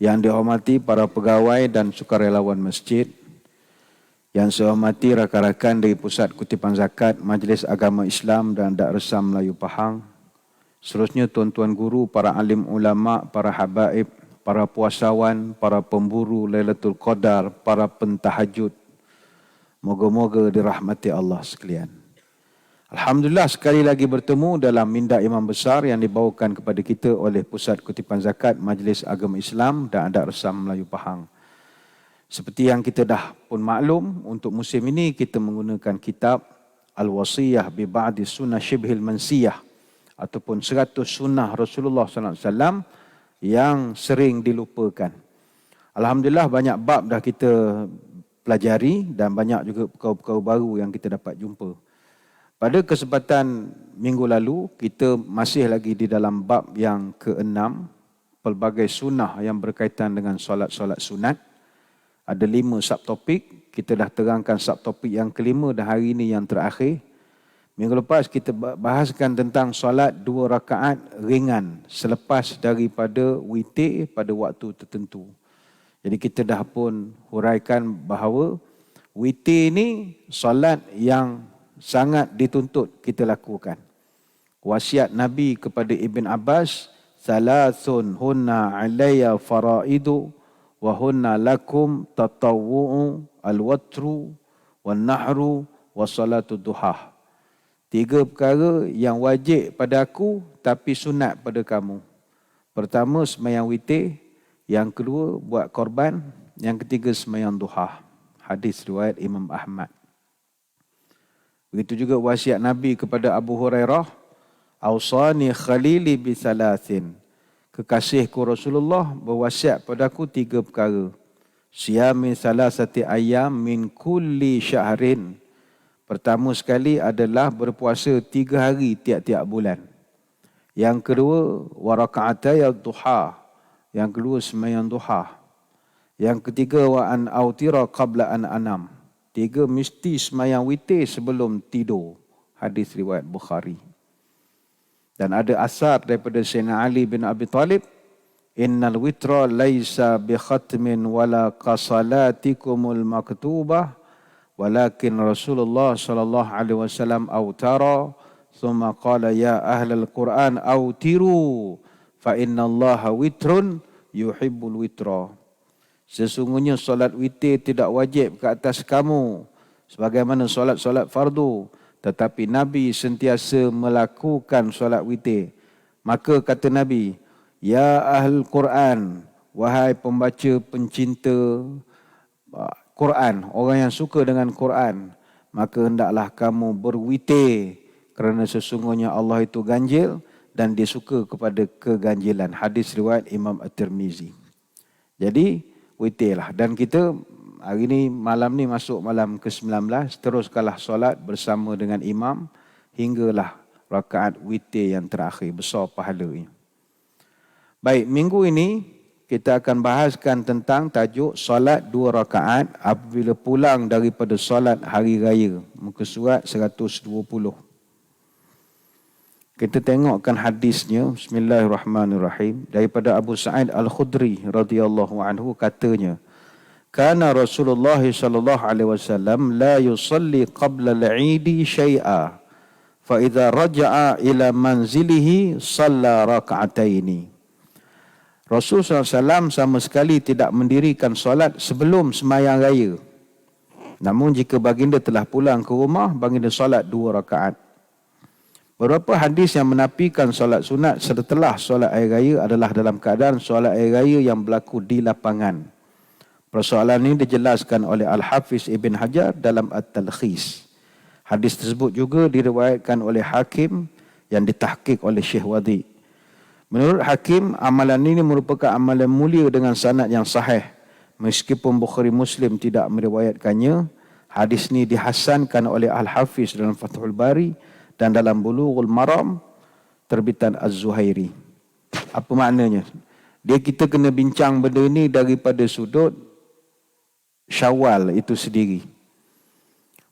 Yang dihormati para pegawai dan sukarelawan masjid, yang saya hormati rakan-rakan dari Pusat Kutipan Zakat Majlis Agama Islam dan Darussalam Melayu Pahang, seterusnya tuan-tuan guru, para alim ulama, para habaib, para puasawan, para pemburu Lailatul Qadar, para pentahajud, moga-moga dirahmati Allah sekalian. Alhamdulillah sekali lagi bertemu dalam minda imam besar yang dibawakan kepada kita oleh Pusat Kutipan Zakat Majlis Agama Islam dan Darussalam Melayu Pahang. Seperti yang kita dah pun maklum, untuk musim ini kita menggunakan kitab Al-Wasiyah bi Ba'di Sunnah Shibhil Mansiyah ataupun 100 sunnah Rasulullah SAW yang sering dilupakan. Alhamdulillah banyak bab dah kita pelajari dan banyak juga perkara-perkara baru yang kita dapat jumpa. Pada kesempatan minggu lalu, kita masih lagi di dalam bab yang ke-6, pelbagai sunnah yang berkaitan dengan solat-solat sunat. Ada 5 subtopik, kita dah terangkan subtopik yang kelima dan hari ini yang terakhir. Minggu lepas kita bahaskan tentang solat 2 rakaat ringan selepas daripada witir pada waktu tertentu. Jadi kita dah pun huraikan bahawa witir ini solat yang sangat dituntut kita lakukan. Wasiat Nabi kepada Ibn Abbas, "Salasun hunna alayya faraidu wa hunna lakum tatawwu'u al-watru wan-nahru wa salatu duha." 3 perkara yang wajib pada aku tapi sunat pada kamu. Pertama, sembahyang witir. Yang kedua, buat korban. Yang ketiga, sembahyang duha. Hadis riwayat Imam Ahmad. Begitu juga wasiat Nabi kepada Abu Hurairah, "Ausani khalili bi salasin." Kekasihku Rasulullah berwasiat padaku 3 perkara. Siyami salasati ayyam min kulli syahrin. Pertama sekali adalah berpuasa 3 hari tiap-tiap bulan. Yang kedua, wa raka'atay ad-duha. Yang kedua, sembahyang duha. Yang ketiga, wa an autira qabla an anam. 3, mesti sembahyang witir sebelum tidur. Hadis riwayat Bukhari. Dan ada asar daripada Sayyidina Ali bin Abi Talib, "Innal witra laisa bi khatmin wala qasalatikumul maktubah, walakin Rasulullah sallallahu alaihi wasallam autara, thumma qala ya ahlal Quran autiru, fa innallaha witrun yuhibbul witra." Sesungguhnya solat witir tidak wajib ke atas kamu sebagaimana solat-solat fardu, tetapi Nabi sentiasa melakukan solat witir. Maka kata Nabi, "Ya Ahlul Quran, wahai pembaca pencinta Quran, orang yang suka dengan Quran, maka hendaklah kamu berwitir kerana sesungguhnya Allah itu ganjil dan dia suka kepada keganjilan." Hadis riwayat Imam At-Tirmizi. Jadi witirlah. Dan kita hari ini malam ni masuk malam ke-19, teruskanlah solat bersama dengan imam hinggalah rakaat witir yang terakhir, besar pahalanya. Baik, minggu ini kita akan bahaskan tentang tajuk solat 2 rakaat apabila pulang daripada solat hari raya, muka surat 120. Kita tengokkan hadisnya. Bismillahirrahmanirrahim. Daripada Abu Sa'id Al-Khudri radhiyallahu anhu, katanya, "Kana Rasulullah sallallahu alaihi wasallam la yusalli qabla al-'Eid syai'a, fa idza raja'a ila manzilihi shalla rak'ataini." Rasul SAW sama sekali tidak mendirikan solat sebelum sembahyang raya. Namun jika baginda telah pulang ke rumah, baginda solat 2 rakaat. Beberapa hadis yang menafikan solat sunat setelah solat air raya adalah dalam keadaan solat air raya yang berlaku di lapangan. Persoalan ini dijelaskan oleh Al-Hafiz Ibn Hajar dalam At-Talkhis. Hadis tersebut juga diriwayatkan oleh Hakim yang ditahqiq oleh Syekh Wadi. Menurut Hakim, amalan ini merupakan amalan mulia dengan sanad yang sahih. Meskipun Bukhari Muslim tidak meriwayatkannya, hadis ini dihasankan oleh Al-Hafiz dalam Fathul Bari dan dalam Bulughul Maram terbitan Az-Zuhairi. Apa maknanya? Kita kena bincang benda ini daripada sudut Syawal itu sendiri.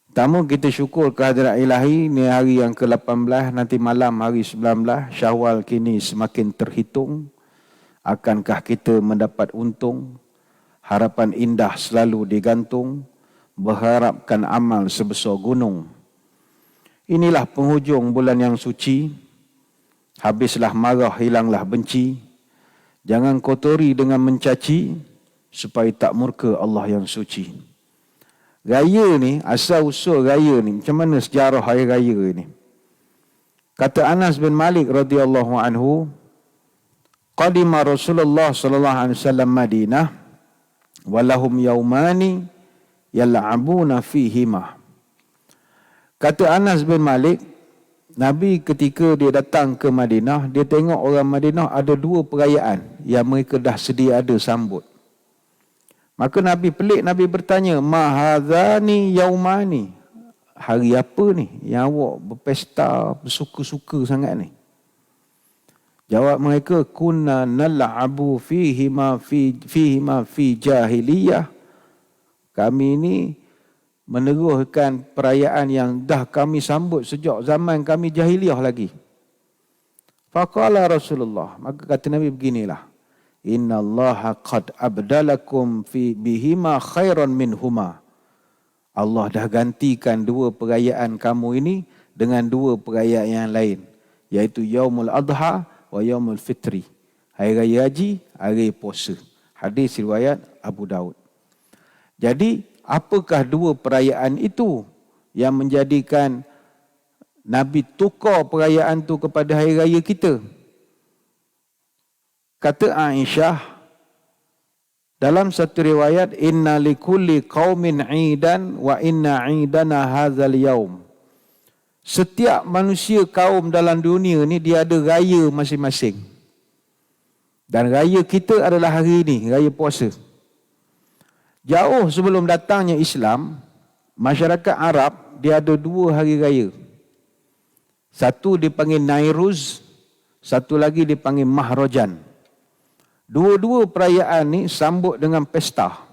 Pertama, kita syukur kehadirat ilahi, ni hari yang ke-18, nanti malam hari 19, Syawal kini semakin terhitung. Akankah kita mendapat untung? Harapan indah selalu digantung, berharapkan amal sebesar gunung. Inilah penghujung bulan yang suci, habislah marah, hilanglah benci. Jangan kotori dengan mencaci, supaya tak murka Allah yang suci. Raya ni, asal usul raya ni, macam mana sejarah hari raya ni? Kata Anas bin Malik radhiyallahu anhu, qadima Rasulullah sallallahu alaihi wasallam Madinah walahum yaumani yal'abuna fihima. Kata Anas bin Malik, Nabi ketika dia datang ke Madinah, dia tengok orang Madinah ada 2 perayaan yang mereka dah sedia ada sambut. Maka Nabi pelik, Nabi bertanya, ma hadzani yaumani, hari apa ni yang awak berpesta, bersuka-suka sangat ni? Jawab mereka, kunna nal'abu fihima fi jahiliyah. Kami ini meneruhkan perayaan yang dah kami sambut sejak zaman kami jahiliyah lagi. Faqala Rasulullah, maka kata Nabi beginilah, innallaha qad abdalakum bihima khairan minhuma. Allah dah gantikan 2 perayaan kamu ini dengan 2 perayaan yang lain, iaitu Yaumul Adha wa Yaumul Fitri. Hari Raya Haji, hari puasa. Hadis riwayat Abu Daud. Jadi, apakah 2 perayaan itu yang menjadikan Nabi tukar perayaan tu kepada hari raya kita? Kata Aisyah, dalam satu riwayat, inna likulli qaumin 'idan wa inna 'idana hadzal yaum. Setiap manusia kaum dalam dunia ni dia ada raya masing-masing. Dan raya kita adalah hari ini, raya puasa. Jauh sebelum datangnya Islam, masyarakat Arab dia ada 2 hari raya. Satu dipanggil Nairuz, satu lagi dipanggil Mahrajan. Dua-dua perayaan ni sambut dengan pesta.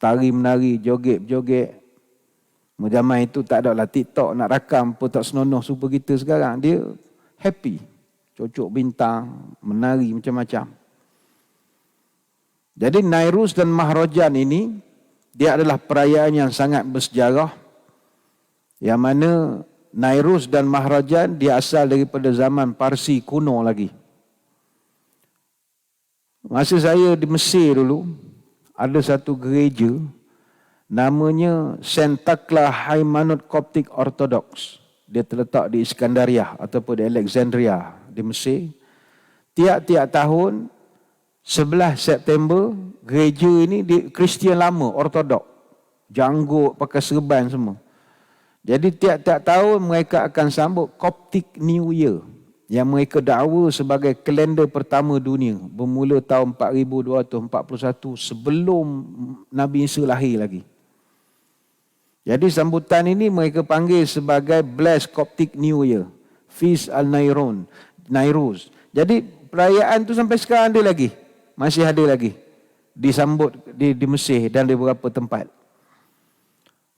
Tari-menari, joget-joget. Zaman itu tak ada lah TikTok nak rakam pun tak senonoh super kita sekarang. Dia happy. Cocok bintang, menari macam-macam. Jadi Nairuz dan Mahrajan ini, dia adalah perayaan yang sangat bersejarah. Yang mana Nairuz dan Mahrajan dia asal daripada zaman Parsi kuno lagi. Masa saya di Mesir dulu, ada satu gereja namanya Sentakla Haimanut Coptic Orthodox. Dia terletak di Iskandariah ataupun di Alexandria di Mesir. Tiap-tiap tahun 11 September, gereja ini di Kristian lama, Ortodok. Janggut, pakai serban semua. Jadi tiap-tiap tahun mereka akan sambut Coptic New Year, yang mereka dakwa sebagai kalender pertama dunia, bermula tahun 4241 sebelum Nabi Isa lahir lagi. Jadi sambutan ini mereka panggil sebagai Blessed Coptic New Year, Feast al-Nairuz. Jadi perayaan tu sampai sekarang ada lagi, masih ada lagi disambut di Mesir dan di beberapa tempat.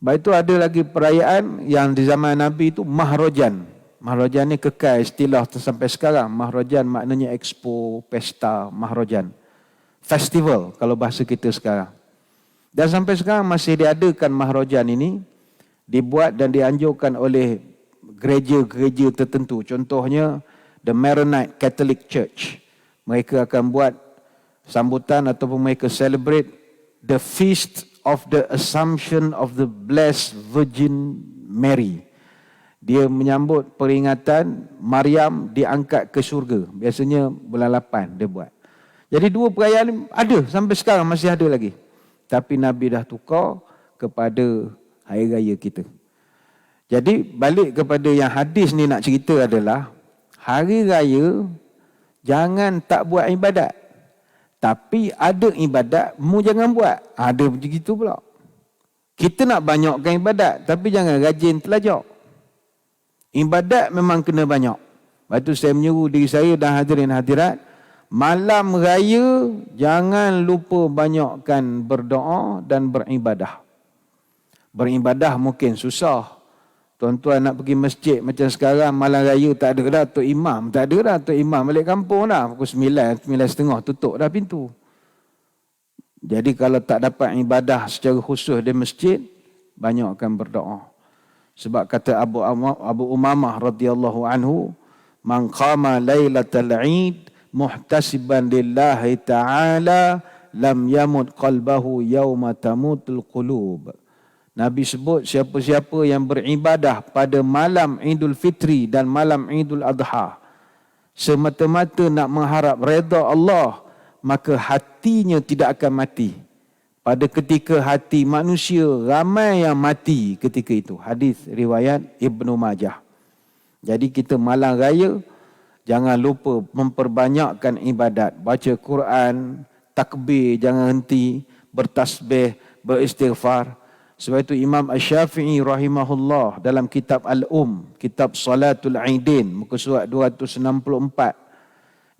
Baik itu ada lagi perayaan yang di zaman Nabi itu Mahrajan. Mahrajan ni kekal istilah sampai sekarang. Mahrajan maknanya expo, pesta, Mahrajan. Festival kalau bahasa kita sekarang. Dan sampai sekarang masih diadakan Mahrajan ini, dibuat dan dianjurkan oleh gereja-gereja tertentu. Contohnya The Maronite Catholic Church. Mereka akan buat sambutan ataupun mereka celebrate the Feast of the Assumption of the Blessed Virgin Mary. Dia menyambut peringatan Maryam diangkat ke syurga. Biasanya bulan 8 dia buat. Jadi 2 perayaan ada sampai sekarang masih ada lagi. Tapi Nabi dah tukar kepada hari raya kita. Jadi balik kepada yang hadis ni nak cerita adalah, hari raya jangan tak buat ibadat. Tapi ada ibadat, mu jangan buat. Ada begitu pula. Kita nak banyakkan ibadat, tapi jangan rajin telajak. Ibadat memang kena banyak. Lepas tu saya menyuruh diri saya dan hadirin hadirat, malam raya jangan lupa banyakkan berdoa dan beribadah. Beribadah mungkin susah. Tuan-tuan nak pergi masjid macam sekarang, malam raya tak ada dah, Tok Imam. Tak ada dah, Tok Imam balik kampung dah. Pukul 9, 9.30 tutup dah pintu. Jadi kalau tak dapat ibadah secara khusus di masjid, banyak akan berdoa. Sebab kata Abu Umamah radhiyallahu anhu, man qama lailatal Eid muhtasiban lillahi ta'ala lam yamut qalbahu yawma tamutul qulub. Nabi sebut siapa-siapa yang beribadah pada malam Idul Fitri dan malam Idul Adha semata-mata nak mengharap redha Allah, maka hatinya tidak akan mati. Pada ketika hati manusia ramai yang mati ketika itu. Hadis riwayat Ibnu Majah. Jadi kita malam raya jangan lupa memperbanyakkan ibadat, baca Quran, takbir jangan henti, bertasbih, beristighfar. Sebab itu Imam Asy-Syafi'i rahimahullah dalam kitab kitab Salatul Aidin, muka surat 264,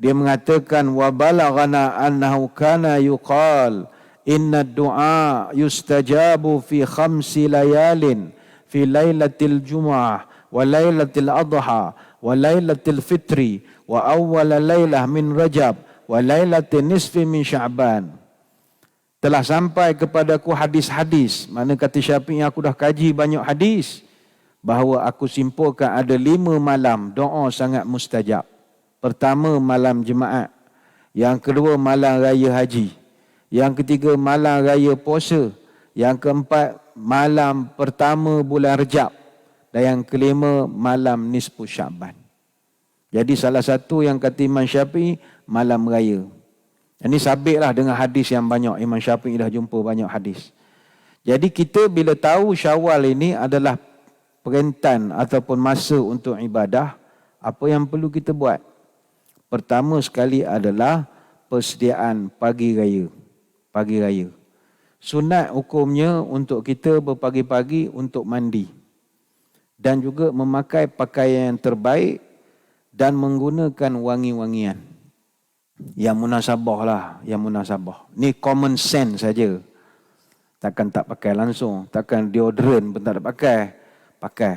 dia mengatakan wa balaghana annahu kana yuqal inna du'a yustajabu fi 5 layalin fi lailatil jumu'ah wa lailatil adha wa lailatil fitri wa awwal lailah min Rajab wa lailatin nisfi min Sya'ban. Telah sampai kepadaku hadis-hadis, mana kata Syafi'i, aku dah kaji banyak hadis, bahawa aku simpulkan ada 5 malam doa sangat mustajab. Pertama malam Jumaat, yang kedua malam raya haji, yang ketiga malam raya puasa, yang keempat malam pertama bulan Rejab, dan yang kelima malam nisfu Sya'ban. Jadi salah satu yang kata Imam Syafi'i malam raya. Ini sabitlah dengan hadis yang banyak. Imam Syafi'i dah jumpa banyak hadis. Jadi kita bila tahu Syawal ini adalah perentan ataupun masa untuk ibadah, apa yang perlu kita buat? Pertama sekali adalah persediaan pagi raya. Pagi raya. Sunat hukumnya untuk kita berpagi-pagi untuk mandi. Dan juga memakai pakaian yang terbaik dan menggunakan wangi-wangian. Yang munasabah lah, yang munasabah. Ni common sense saja. Takkan tak pakai langsung, takkan deodorant pun tak ada pakai. Pakai.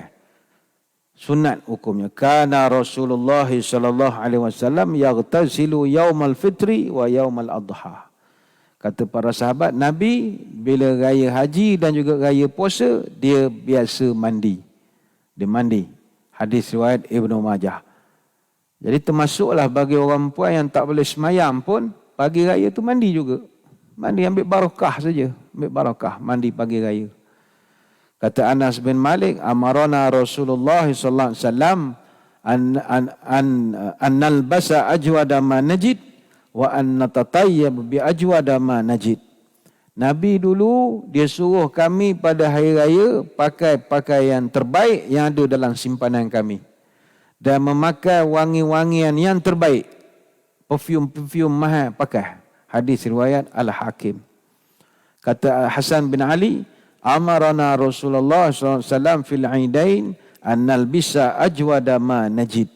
Sunat hukumnya. Kana Rasulullah sallallahu alaihi wasallam yaghtasilu yaumal fitri wa yaumal adha. Kata para sahabat, Nabi bila raya haji dan juga raya puasa, dia biasa mandi. Dia mandi. Hadis riwayat Ibnu Majah. Jadi termasuklah bagi orang perempuan yang tak boleh semayam pun, pagi raya tu mandi juga. Mandi ambil barakah saja. Ambil barakah, mandi pagi raya. Kata Anas bin Malik, amarana Rasulullah sallallahu alaihi wasallam an nalbasa ajwada ma najid wa an natatayyab bi ajwada ma najid. Nabi dulu dia suruh kami pada hari raya pakai pakaian terbaik yang ada dalam simpanan kami. Dan memakai wangi-wangian yang terbaik. Perfume mahal pakai. Hadis riwayat Al-Hakim. Kata Hasan bin Ali, amarana Rasulullah SAW fil aidain an nalbisa ajwada ma najid.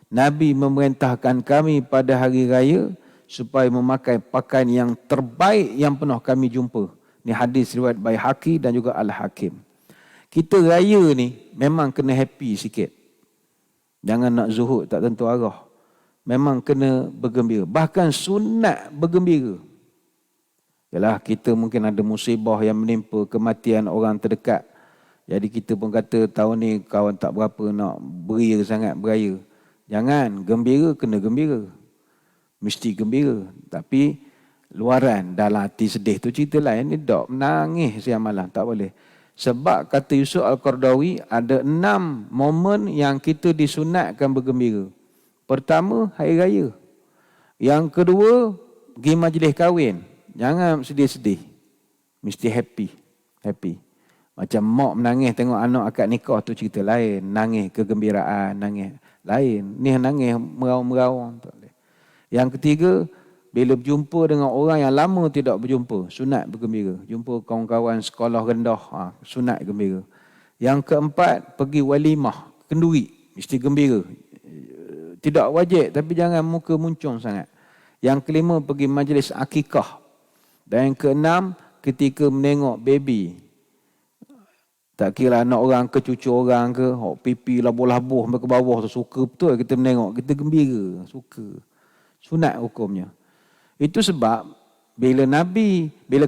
Nabi memerintahkan kami pada hari raya supaya memakai pakaian yang terbaik yang pernah kami jumpa. Ini hadis riwayat Baihaqi dan juga Al-Hakim. Kita raya ni memang kena happy sikit. Jangan nak zuhud tak tentu arah. Memang kena bergembira. Bahkan sunat bergembira. Yalah, kita mungkin ada musibah yang menimpa, kematian orang terdekat. Jadi kita pun kata tahun ni kawan tak berapa nak beria sangat beraya. Jangan, gembira kena gembira. Mesti gembira. Tapi luaran dalam hati sedih tu cerita lain. Ni dok menangis siang malam, tak boleh. Sebab kata Yusuf Al-Qardawi, ada 6 momen yang kita disunatkan bergembira. Pertama, hari raya. Yang kedua, pergi majlis kahwin. Jangan sedih-sedih. Mesti happy. Happy. Macam mak menangis tengok anak akad nikah tu cerita lain. Nangis kegembiraan, nangis lain. Ni nangis merau-merau. Yang ketiga, bila berjumpa dengan orang yang lama tidak berjumpa, sunat bergembira. Jumpa kawan-kawan sekolah rendah, sunat gembira. Yang keempat, pergi walimah, kenduri, mesti gembira. Tidak wajib, tapi jangan muka muncung sangat. Yang kelima, pergi majlis akikah. Dan yang keenam, ketika menengok baby. Tak kira anak orang ke cucu orang ke, pipi labuh-labuh sampai ke bawah tu, suka betul kita menengok, kita gembira, suka. Sunat hukumnya. Itu sebab bila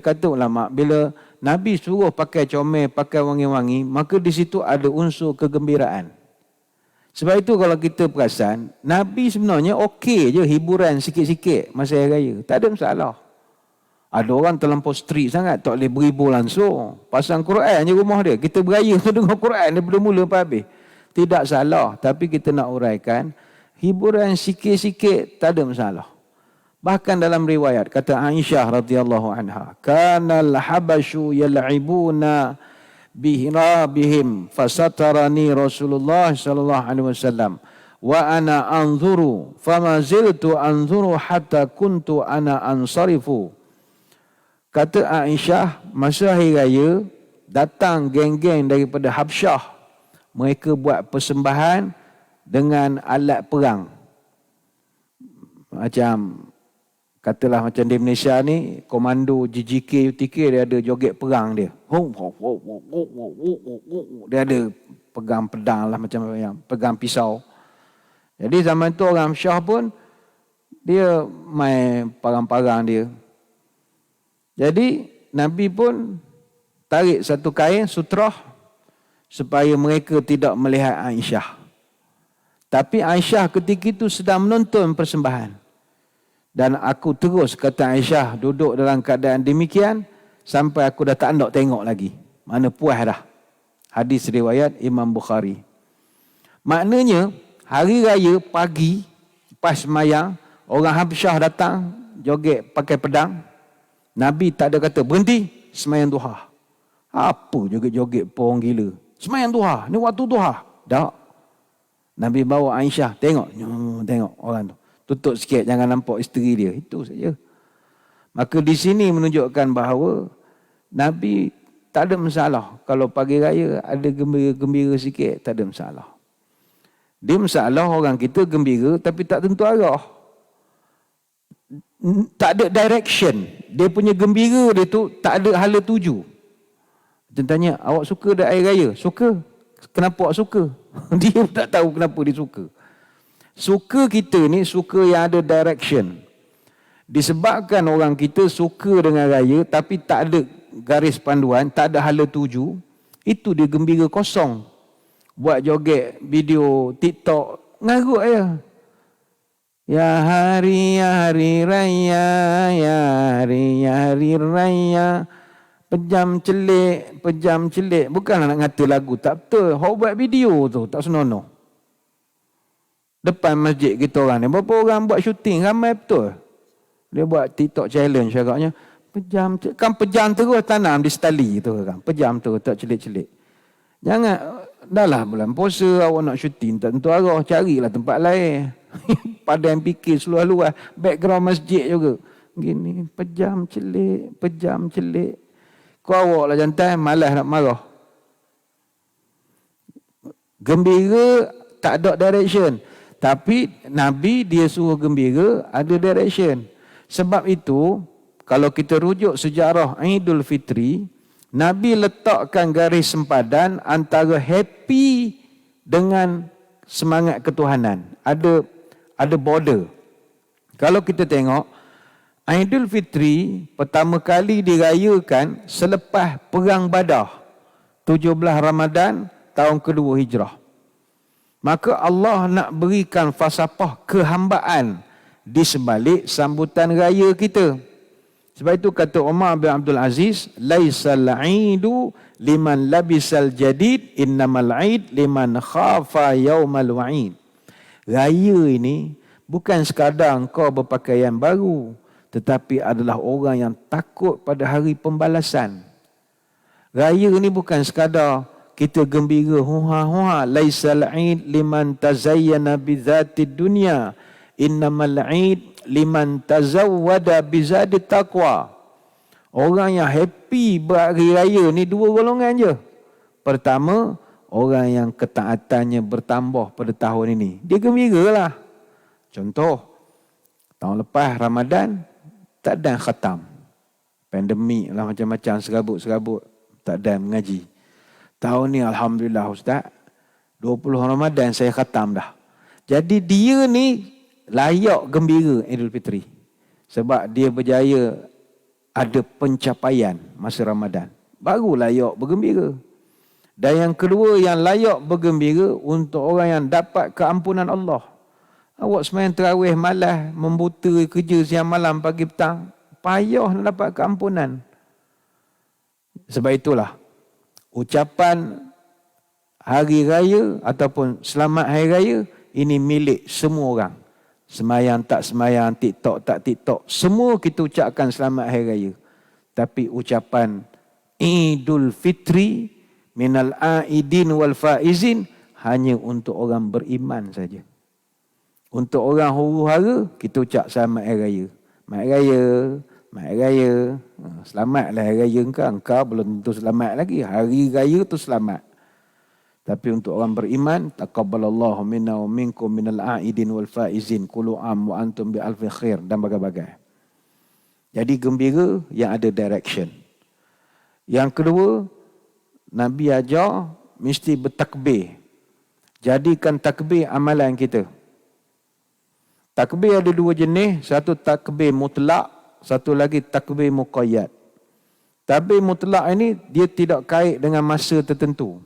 kata ulama, bila Nabi suruh pakai comel, pakai wangi-wangi, maka di situ ada unsur kegembiraan. Sebab itu kalau kita perasan, Nabi sebenarnya okey je hiburan sikit-sikit masa hari raya. Tak ada masalah. Ada orang terlampau strict sangat, tak boleh beribu langsung. Pasang Quran je rumah dia. Kita beraya tu dengar Quran daripada mula sampai habis. Tidak salah, tapi kita nak uraikan, hiburan sikit-sikit tak ada masalah. Bahkan dalam riwayat kata Aisyah radhiyallahu anha, "Kanal habasyu yal'ibuna bihirabihim fasatarani Rasulullah sallallahu alaihi wasallam wa ana anzuru fama ziltu anzuru hatta kuntu ana ansarifu." Kata Aisyah, masa hari raya datang geng-geng daripada Habsyah. Mereka buat persembahan dengan alat perang. Katalah macam di Malaysia ni, komando GGK, UTK, dia ada joget perang dia. Dia ada pegang pedang lah, macam yang pegang pisau. Jadi zaman tu orang Syah pun, dia main parang-parang dia. Jadi Nabi pun tarik satu kain sutrah supaya mereka tidak melihat Aisyah. Tapi Aisyah ketika itu sedang menonton persembahan. Dan aku terus, kata Aisyah, duduk dalam keadaan demikian sampai aku dah tak nak tengok lagi. Mana puas dah. Hadis riwayat Imam Bukhari. Maknanya hari raya pagi pas semayang, orang Habsyah datang joget pakai pedang. Nabi tak ada kata berhenti semayang duha. Apa joget-joget porong gila. Semayang duha, ni waktu duha. Tak. Nabi bawa Aisyah, tengok orang tu. Tutup sikit, jangan nampak isteri dia. Itu saja. Maka di sini menunjukkan bahawa Nabi tak ada masalah. Kalau pagi raya ada gembira-gembira sikit, tak ada masalah. Dia masalah orang kita gembira tapi tak tentu arah. Tak ada direction. Dia punya gembira dia tu tak ada hala tuju. Dia tanya, awak suka dah air raya? Suka. Kenapa awak suka? Dia tak tahu kenapa dia suka. Suka kita ni suka yang ada direction. Disebabkan orang kita suka dengan raya tapi tak ada garis panduan, tak ada hala tuju, itu dia gembira kosong. Buat joget video TikTok, ngarut je. Ya hari raya, ya hari raya. Pejam celik. Bukanlah nak ngata lagu, tak betul. Hok buat video tu, tak senonoh. Depan masjid kita orang ni, berapa orang buat syuting, ramai betul. Dia buat TikTok challenge agaknya. Pejam terus tanam di stali tu kan. Pejam terus, tak celik-celik. Jangan, dah lah bulan puasa awak nak syuting, tak tentu arah, carilah tempat lain. Padang fikir seluar luar, background masjid juga. Gini, pejam celik. Kau awak lah jantan, malas nak marah. Gembira tak ada direction. Tapi Nabi dia suruh gembira ada direction. Sebab itu, kalau kita rujuk sejarah Idul Fitri, Nabi letakkan garis sempadan antara happy dengan semangat ketuhanan. Ada border. Kalau kita tengok, Idul Fitri pertama kali dirayakan selepas Perang Badar, 17 Ramadan tahun kedua Hijrah. Maka Allah nak berikan falsafah kehambaan di sebalik sambutan raya kita. Sebab itu kata Umar bin Abdul Aziz, laisal 'idu liman labisal jadid, innamal 'id liman khafa yaumal wa'id. Raya ini bukan sekadar engkau berpakaian baru, tetapi adalah orang yang takut pada hari pembalasan. Raya ini bukan sekadar kita gembira huha-huha, laisal 'id liman tazayyana bizatid dunya, innamal 'id liman tazawwada bizadit taqwa. Orang yang happy berhari raya ni dua golongan je. Pertama, orang yang ketaatannya bertambah pada tahun ini. Dia gembiralah. Contoh, tahun lepas Ramadan tak ada khatam. Pandemik lah macam-macam, serabut-serabut, tak ada mengaji. Tahun ni Alhamdulillah Ustaz, 20 Ramadan saya khatam dah. Jadi dia ni layak gembira Idul Fitri. Sebab dia berjaya ada pencapaian masa Ramadan. Baru layak bergembira. Dan yang kedua yang layak bergembira untuk orang yang dapat keampunan Allah. Awak sembahyang tarawih malas, membuta kerja siang malam pagi petang, payah nak dapat keampunan. Sebab itulah ucapan hari raya ataupun selamat hari raya ini milik semua orang. Semayang tak semayang, TikTok tak TikTok, semua kita ucapkan selamat hari raya. Tapi ucapan Idul Fitri minal aidin wal faizin hanya untuk orang beriman saja. Untuk orang huru-hara kita ucap selamat hari raya. Selamat hari raya, selamat hari raya. Selamatlah hari raya engkau belum tentu selamat lagi. Hari raya tu selamat. Tapi untuk orang beriman, taqabbalallahu minna wa minkum minal aidin wal faizin kullu am wa antum bi alfi khair dan bagai-bagai. Jadi gembira yang ada direction. Yang kedua, Nabi ajar mesti bertakbir. Jadikan takbir amalan kita. Takbir ada dua jenis, satu takbir mutlak, satu lagi takbir muqayyad. Takbir mutlak ini dia tidak kait dengan masa tertentu.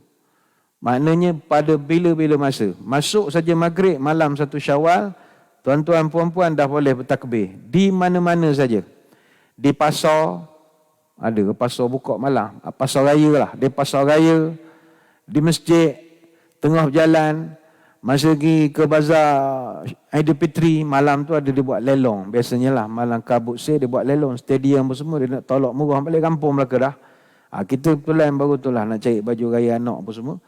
Maknanya pada bila-bila masa. Masuk saja maghrib malam 1 Syawal, tuan-tuan puan-puan dah boleh bertakbir. Di mana-mana saja. Di pasar, ada pasar buka malam, pasar raya lah. Di pasar raya, di masjid, tengah berjalan, masa pergi ke bazar Idul Fitri, malam tu ada dia buat lelong. Biasanya lah malam kabut dia buat lelong. Stadium pun semua, dia nak tolak murah balik kampung Melaka dah. Kita plan baru tu lah nak cari baju raya anak apa semua.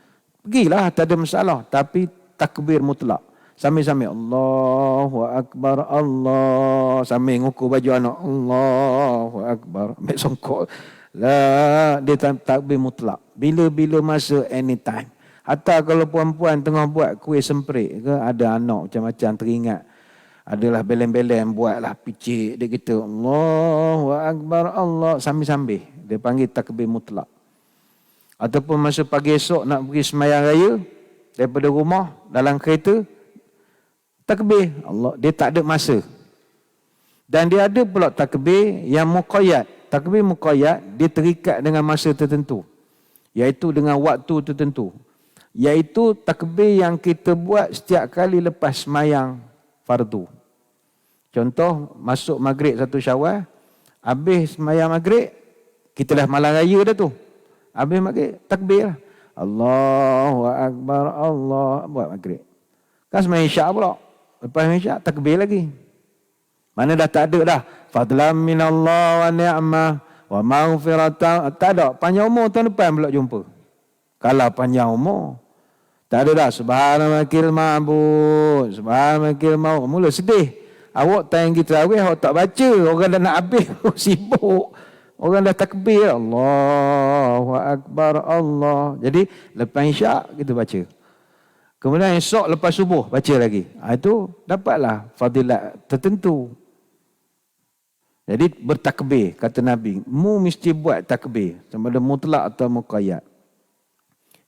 Pergilah, tak ada masalah. Tapi takbir mutlak. Sambil-sambil Allahu Akbar, Allah. Sambil ngukur baju anak. Allahu Akbar. Ambil songkok. Dia takbir mutlak. Bila-bila masa, anytime. Hatta kalau puan-puan tengah buat kuih semprit ke, ada anak macam-macam teringat. Adalah belen-belen, buatlah picit. Dia kata Allahu Akbar, Allah. Sambil-sambil. Dia panggil takbir mutlak. Ataupun masa pagi esok nak pergi sembahyang raya, daripada rumah, dalam kereta, takbir Allah. Dia tak ada masa. Dan dia ada pula takbir yang muqayyad. Takbir muqayyad, dia terikat dengan masa tertentu. Iaitu dengan waktu tertentu. Iaitu takbir yang kita buat setiap kali lepas sembahyang fardu. Contoh, masuk maghrib 1 Syawal, habis sembahyang maghrib, kita dah malam raya dah tu. Habis maghrib, takbir lah. Allahu Akbar, Allah. Buat maghrib. Kan sembahyang isyak pula. Lepas isyak, takbir lagi. Mana dah tak ada dah. Fadlam minallah wa ni'mah wa maghfiratan. Tak ada. Panjang umur tahun depan pula jumpa. Kalau panjang umur. Tak ada dah. Subhanalakil ma'bud. Subhanalakil ma'bud. Mula sedih. Awak tayang kita tarawih, awak tak baca. Orang dah nak habis. Sibuk. Orang dah takbir. Allahu Akbar, Allah. Jadi, lepas isyak, kita baca. Kemudian esok lepas subuh, baca lagi. Itu dapatlah fadilat tertentu. Jadi, bertakbir, kata Nabi. Mu mesti buat takbir. Sama ada mutlak atau muqayyad.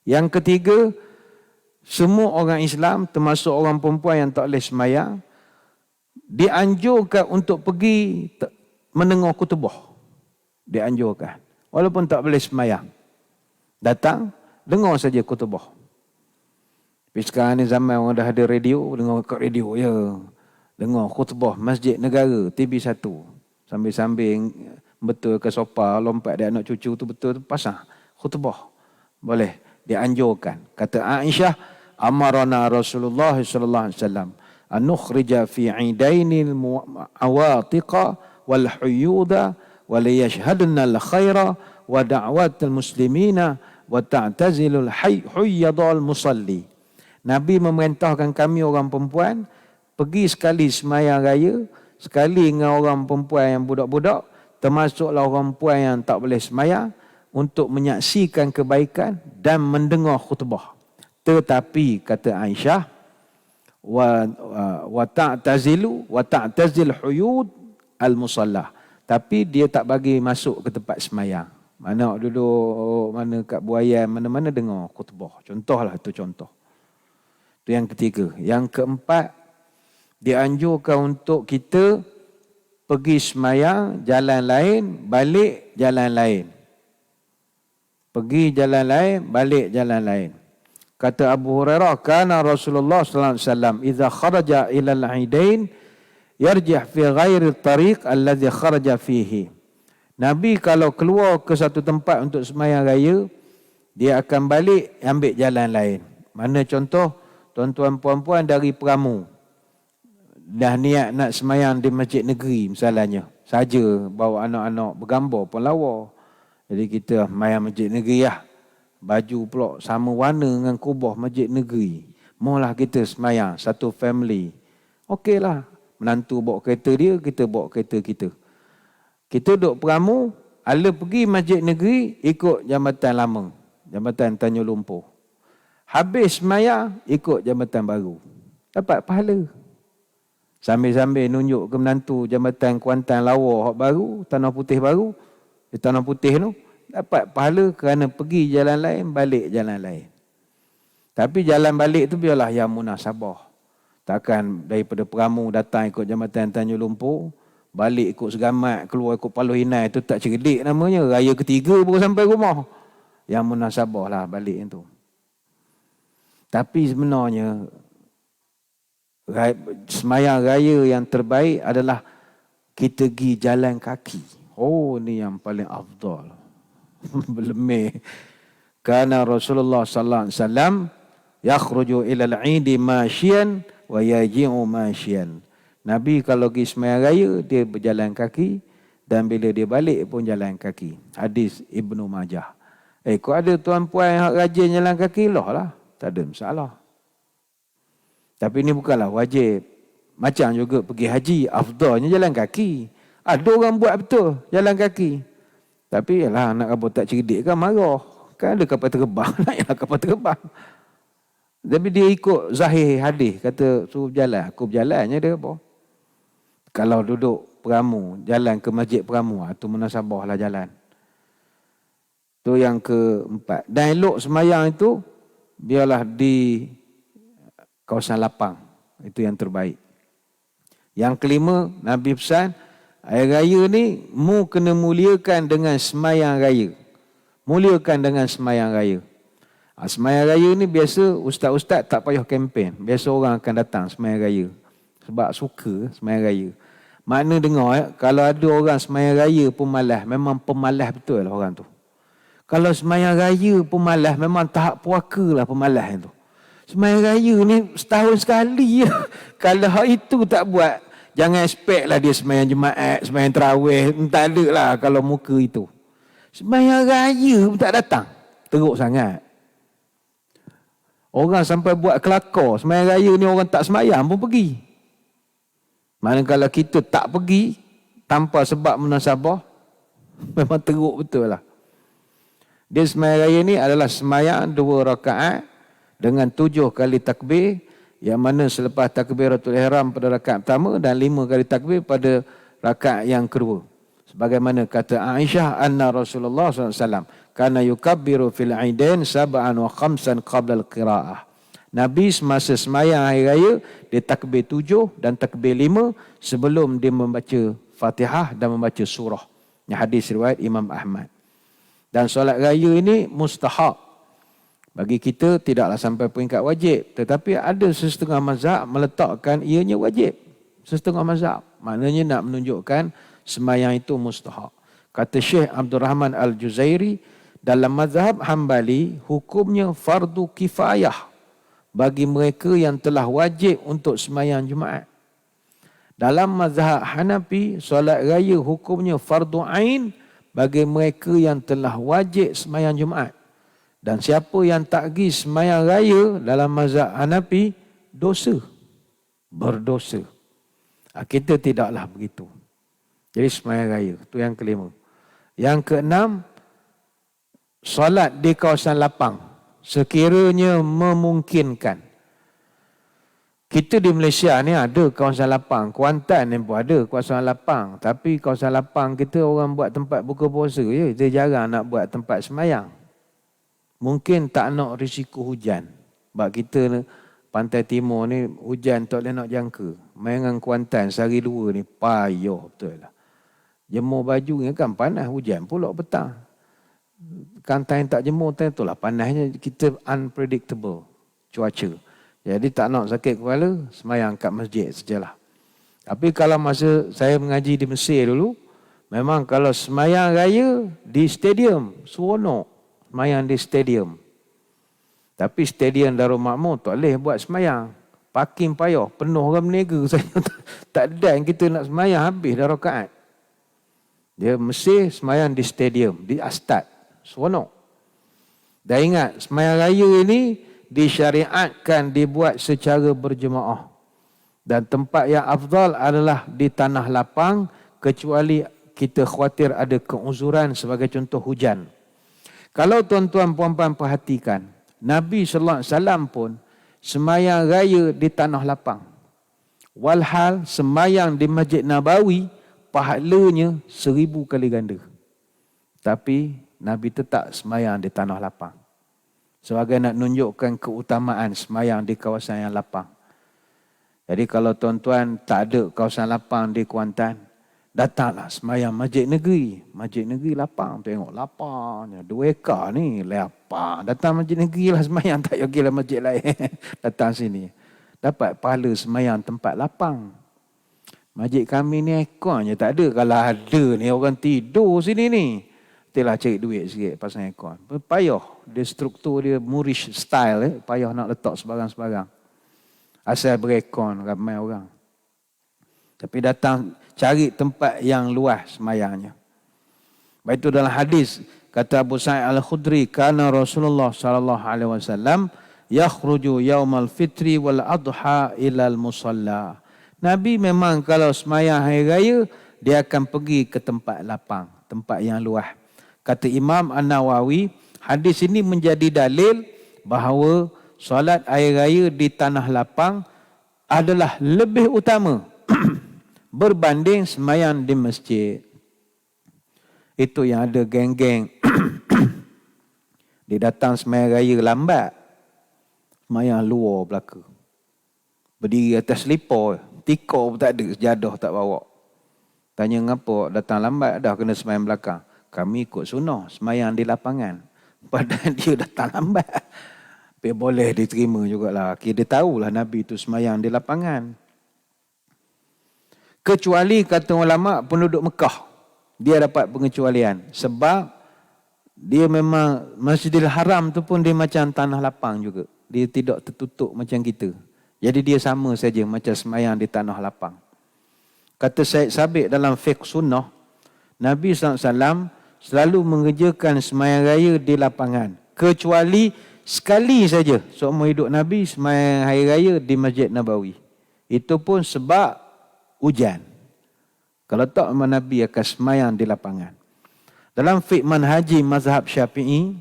Yang ketiga, semua orang Islam, termasuk orang perempuan yang tak boleh sembahyang, dianjurkan untuk pergi mendengar khutbah. Dianjurkan. Walaupun tak boleh sembahyang. Datang, dengar saja khutbah. Tapi sekarang ni zaman orang dah ada radio, dengar kat radio ya. Dengar khutbah Masjid Negara, TV1. Sambil-sambil betul ke sofa, lompat dia anak cucu tu betul tu pasang khutbah. Boleh, dianjurkan. Kata Aisyah, amarana Rasulullah sallallahu alaihi wasallam an nukhrija fi 'idainil awatiqa wal huyuda wa liyashhadna al khaira wa da'watul muslimina wa ta'tazilul huyyadul musalli. Nabi memerintahkan kami orang perempuan pergi sekali sembahyang raya, sekali dengan orang perempuan yang budak-budak, termasuklah orang perempuan yang tak boleh sembahyang, untuk menyaksikan kebaikan dan mendengar khutbah. Tetapi kata Aisyah, wa ta'tazil huyud al-musallah. Tapi dia tak bagi masuk ke tempat sembahyang. Mana duduk, mana kat buayan, mana-mana dengar khutbah. Contohlah tu contoh. Itu yang ketiga. Yang keempat, dianjurkan untuk kita pergi semayang jalan lain, balik jalan lain. Pergi jalan lain, balik jalan lain. Kata Abu Hurairah, kana Rasulullah sallallahu alaihi wasallam idza kharaja ila al-aidain yarjih fi ghairi tariq alladhi kharaja fihi. Nabi kalau keluar ke satu tempat untuk sembahyang raya, dia akan balik ambil jalan lain. Mana contoh, tuan-tuan puan-puan dari Peramu dah niat nak sembahyang di masjid negeri misalnya, saja bawa anak-anak bergambar pun lawa. Jadi kita sembahyang masjid negeri lah. Baju pula sama warna dengan kubah masjid negeri. Maulah kita sembahyang satu family. Okeylah, menantu bawa kereta dia, kita bawa kereta kita. Kita duduk Peramu, ala pergi masjid negeri, ikut Jambatan Lama, Jambatan Tanjung Lumpur. Habis sembahyang, ikut Jambatan Baru. Dapat pahala. Sambil-sambil nunjuk ke menantu Jambatan Kuantan Lawa baru, Tanah Putih baru. Di Tanah Putih tu, dapat pahala kerana pergi jalan lain, balik jalan lain. Tapi jalan balik tu biarlah yang munasabah. Takkan daripada Peramu datang ikut Jambatan Tanjung Lumpur, balik ikut Segamat, keluar ikut Paluh Inai, tu tak cerdik namanya. Raya ketiga baru sampai rumah. Yang munasabah lah balik tu. Tapi sebenarnya, semayang raya yang terbaik adalah kita pergi jalan kaki. Oh, ni yang paling afdal. Belemih. Karena Rasulullah sallallahu alaihi wasallam yakhruju ila al-'idi masyian wa yaji'u masyian. Nabi kalau pergi sembahyang raya, dia berjalan kaki. Dan bila dia balik pun jalan kaki. Hadis Ibnu Majah. Kau ada tuan-puan yang rajin jalan kaki, lah. Tak ada masalah. Tapi ini bukanlah wajib. Macam juga pergi haji, afdalnya jalan kaki. Ada orang buat betul, jalan kaki. Tapi yalah, anak abang tak cerdik kan marah. Kan ada kapal terbang, naiklah kapal terbang. Tapi dia ikut zahir hadis, kata suruh berjalan. Aku berjalannya dia apa? Kalau duduk Peramu, jalan ke masjid Peramu, itu munasabah lah jalan. Itu yang keempat. Dan elok semayang itu, biarlah di kawasan lapang. Itu yang terbaik. Yang kelima, Nabi pesan, hari raya ni, mu kena muliakan dengan semayang raya. Muliakan dengan semayang raya. Semayang raya ni biasa ustaz-ustaz tak payah kempen. Biasa orang akan datang semayang raya. Sebab suka semayang raya. Makna dengar, kalau ada orang semayang raya pun malas, memang pemalas betul lah orang tu. Kalau semayang raya pun malas, memang tahap puaka lah pemalas tu. Semayang raya ni setahun sekali. Kalau itu tak buat, jangan expect lah dia semayang Jumaat, semayang Tarawih. Tak ada lah kalau muka itu. Semayang raya pun tak datang. Teruk sangat. Orang sampai buat kelakar. Semayang raya ni orang tak semayang pun pergi. Manakala kita tak pergi tanpa sebab munasabah, memang teruk betul lah. Dia semayang raya ni adalah semayang 2 rakaat dengan 7 kali takbir, yang mana selepas takbiratul ihram pada rakaat pertama dan 5 kali takbir pada rakaat yang kedua. Sebagaimana kata Aisyah, anna Rasulullah SAW kana yukabbiru fil aidain 7 wa 5 qabla al-qira'ah. Nabi semasa semayang hari raya, dia takbir 7 dan takbir 5 sebelum dia membaca Fatihah dan membaca surah. Ini hadis riwayat Imam Ahmad. Dan solat raya ini mustahab. Bagi kita tidaklah sampai peringkat wajib. Tetapi ada sesetengah mazhab meletakkan ianya wajib. Sesetengah mazhab. Maknanya nak menunjukkan semayang itu mustahab. Kata Syekh Abdul Rahman Al-Juzairi, dalam mazhab Hambali, hukumnya fardu kifayah bagi mereka yang telah wajib untuk semayang Jumaat. Dalam mazhab Hanafi, solat raya hukumnya fardu ain bagi mereka yang telah wajib semayang Jumaat. Dan siapa yang tak pergi semayang raya dalam mazhab Hanafi, dosa. Berdosa. Kita tidaklah begitu. Jadi semayang raya, itu yang kelima. Yang keenam, solat di kawasan lapang. Sekiranya memungkinkan. Kita di Malaysia ni ada kawasan lapang. Kuantan ni pun ada kawasan lapang. Tapi kawasan lapang kita orang buat tempat buka puasa je. Dia jarang nak buat tempat semayang. Mungkin tak nak risiko hujan. Sebab kita ni, pantai timur ni hujan tak boleh nak jangka. Main dengan Kuantan sehari dua ni payah betul lah. Jemur baju ni kan panas, hujan pula petang. Kantai tak jemur, tu lah panasnya. Kita unpredictable cuaca. Jadi tak nak sakit kepala, semayang kat masjid sajalah. Tapi kalau masa saya mengaji di Mesir dulu, memang kalau semayang raya di stadium, seronok. Semayang di stadium. Tapi stadium Darul Makmur tak boleh buat semayang. Parking payah, penuh orang berniaga. Saya tak ada yang kita nak semayang, habis dah rakaat. Dia Mesir semayang di stadium, di Astad. Seronok. Dan ingat, semayang raya ini disyariatkan dibuat secara berjemaah. Dan tempat yang afdal adalah di tanah lapang, kecuali kita khawatir ada keuzuran sebagai contoh hujan. Kalau tuan-tuan puan-puan perhatikan, Nabi SAW pun semayang raya di tanah lapang. Walhal semayang di Masjid Nabawi, pahalanya 1000 kali ganda. Tapi Nabi tetap semayang di tanah lapang. Sebagai nak menunjukkan keutamaan semayang di kawasan yang lapang. Jadi kalau tuan-tuan tak ada kawasan lapang di Kuantan, datanglah semayang Masjid Negeri. Masjid Negeri lapang, tengok lapangnya. 2 ekar ni lapang. Datang Masjid Negeri lah semayang, tak payah pergi masjid lain. Datang sini. Dapat pahala semayang tempat lapang. Masjid kami ni ekornya tak ada. Kalau ada ni orang tidur sini ni. Itulah cari duit sikit pasang aircon. Payah. Dia struktur dia Moorish style. Payah nak letak sebarang-sebarang. Asal beraircon ramai orang. Tapi datang cari tempat yang luas semayangnya. Baik itu dalam hadis. Kata Abu Sa'id Al-Khudri. Kana Rasulullah SAW yakhruju yaumal fitri wal adha ilal musalla. Nabi memang kalau semayang hari raya, dia akan pergi ke tempat lapang. Tempat yang luas. Kata Imam An-Nawawi, hadis ini menjadi dalil bahawa solat air raya di tanah lapang adalah lebih utama berbanding semayang di masjid. Itu yang ada geng-geng. Dia datang semayang raya lambat. Semayang luar belaka. Berdiri atas selipar. Tikar pun tak ada. Sejadah tak bawa. Tanya ngapa datang lambat dah kena semayang belakang. Kami ikut sunnah, semayang di lapangan. Padahal dia datang lambat. Tapi boleh diterima jugalah. Dia tahulah Nabi itu semayang di lapangan. Kecuali kata ulama penduduk Mekah. Dia dapat pengecualian. Sebab dia memang Masjidil Haram tu pun dia macam tanah lapang juga. Dia tidak tertutup macam kita. Jadi dia sama saja macam semayang di tanah lapang. Kata Syed Sabiq dalam fiqh sunnah, Nabi SAW selalu mengerjakan semayang raya di lapangan. Kecuali sekali saja seumur hidup Nabi semayang hari raya di Masjid Nabawi. Itu pun sebab hujan. Kalau tak memang Nabi akan semayang di lapangan. Dalam fiqh manhaji mazhab Syafi'i,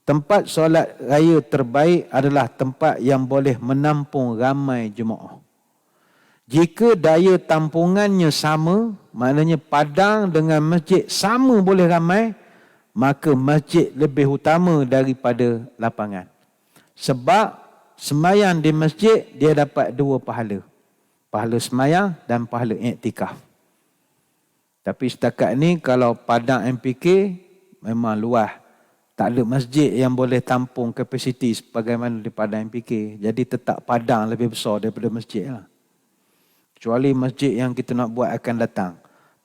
tempat solat raya terbaik adalah tempat yang boleh menampung ramai jemaah. Jika daya tampungannya sama, maknanya padang dengan masjid sama boleh ramai, maka masjid lebih utama daripada lapangan. Sebab semayang di masjid, dia dapat 2 pahala. Pahala semayang dan pahala iktikaf. Tapi setakat ni kalau padang MPK memang luas. Tak ada masjid yang boleh tampung kapasiti sebagaimana di padang MPK. Jadi tetap padang lebih besar daripada masjid lah. Kecuali masjid yang kita nak buat akan datang.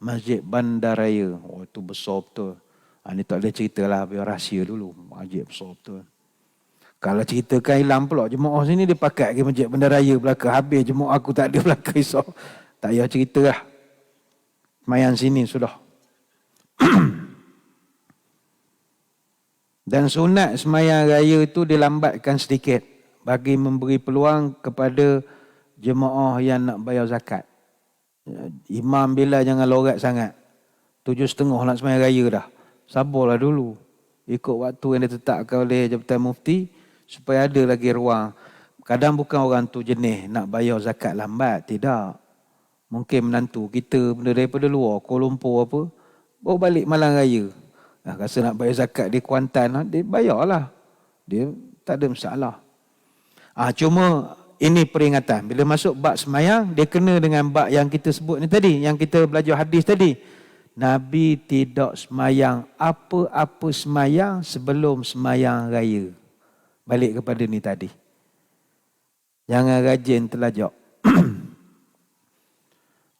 Masjid Bandaraya. Oh, itu besar betul. Ini tak boleh cerita lah. Biar rahsia dulu. Masjid besar betul. Kalau ceritakan hilang pula. Jemaah sini dia pakai ke Masjid Bandaraya belakang. Habis jemaah aku tak ada belakang esok. Tak payah cerita lah. Semayang sini sudah. Dan sunat semayang raya itu dilambatkan sedikit. Bagi memberi peluang kepada jemaah yang nak bayar zakat. Imam bila jangan lorat sangat. 7.30 nak semayang raya dah. Sabarlah dulu. Ikut waktu yang ditetapkan oleh Jabatan Mufti. Supaya ada lagi ruang. Kadang bukan orang tu jenis nak bayar zakat lambat. Tidak. Mungkin menantu kita benda daripada luar, Kuala Lumpur apa, baru balik malam raya. Rasa nak bayar zakat di Kuantan, dia bayarlah. Dia tak ada masalah. Cuma ini peringatan. Bila masuk bab semayang, dia kena dengan bab yang kita sebut ni tadi, yang kita belajar hadis tadi. Nabi tidak semayang apa-apa semayang sebelum semayang raya. Balik kepada ni tadi. Jangan rajin telajak.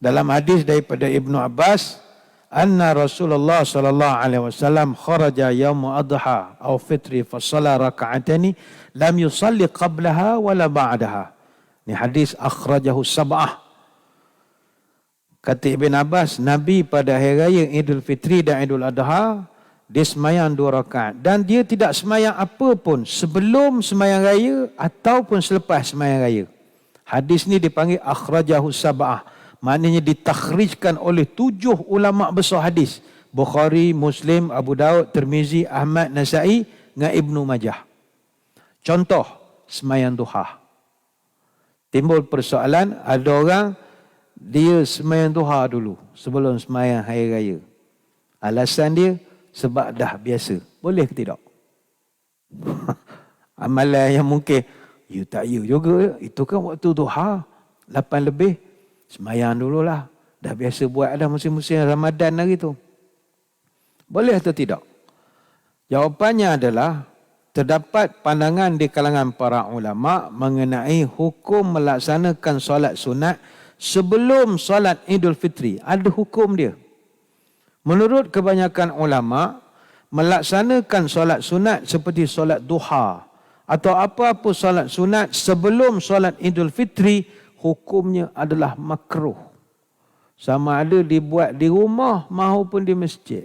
Dalam hadis daripada Ibnu Abbas, anna Rasulullah sallallahu alaihi wasallam kharaja yaum adha aw fitri fa shalla rak'ataini lam yusalli qablaha wala ba'daha. Ni hadis akhrajahu sab'ah. Kata Ibn Abbas, Nabi pada hari raya Idul Fitri dan Idul Adha, dia semayang 2 rakaat. Dan dia tidak semayang apa pun sebelum semayang raya ataupun selepas semayang raya. Hadis ni dipanggil akhrajahu sab'ah. Maknanya ditakhrijkan oleh 7 ulama besar hadis. Bukhari, Muslim, Abu Daud, Tirmizi, Ahmad, Nasai dengan Ibnu Majah. Contoh, semayang duha. Timbul persoalan, ada orang dia semayang duha dulu sebelum semayang hari raya. Alasan dia, sebab dah biasa. Boleh ke tidak? Amalan yang mungkin, you tak you juga. Itu kan waktu duha, 8 lebih. Semayang dululah. Dah biasa buat dah musim-musim Ramadan hari tu. Boleh atau tidak? Jawapannya adalah, terdapat pandangan di kalangan para ulama mengenai hukum melaksanakan solat sunat sebelum solat Idul Fitri. Ada hukum dia. Menurut kebanyakan ulama, melaksanakan solat sunat seperti solat duha atau apa-apa solat sunat sebelum solat Idul Fitri, hukumnya adalah makruh. Sama ada dibuat di rumah maupun di masjid.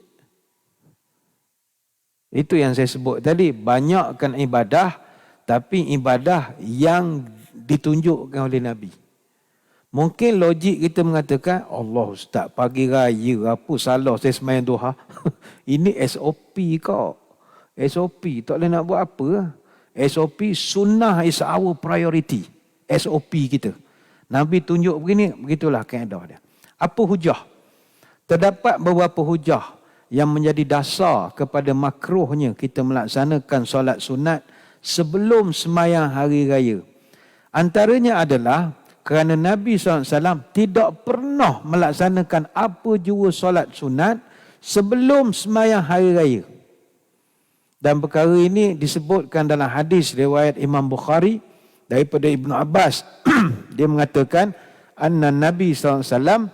Itu yang saya sebut tadi. Banyakkan ibadah, tapi ibadah yang ditunjukkan oleh Nabi. Mungkin logik kita mengatakan, Allah Ustaz, pagi raya apa salah saya semayang duha. Ini SOP kau. SOP, tak boleh nak buat apa. SOP, sunnah is our priority. SOP kita. Nabi tunjuk begini, begitulah kaedah dia. Apa hujah? Terdapat beberapa hujah yang menjadi dasar kepada makruhnya kita melaksanakan solat sunat sebelum semayang hari raya. Antaranya adalah kerana Nabi SAW tidak pernah melaksanakan apa jua solat sunat sebelum semayang hari raya. Dan perkara ini disebutkan dalam hadis riwayat Imam Bukhari daripada Ibnu Abbas. Dia mengatakan, anna Nabi SAW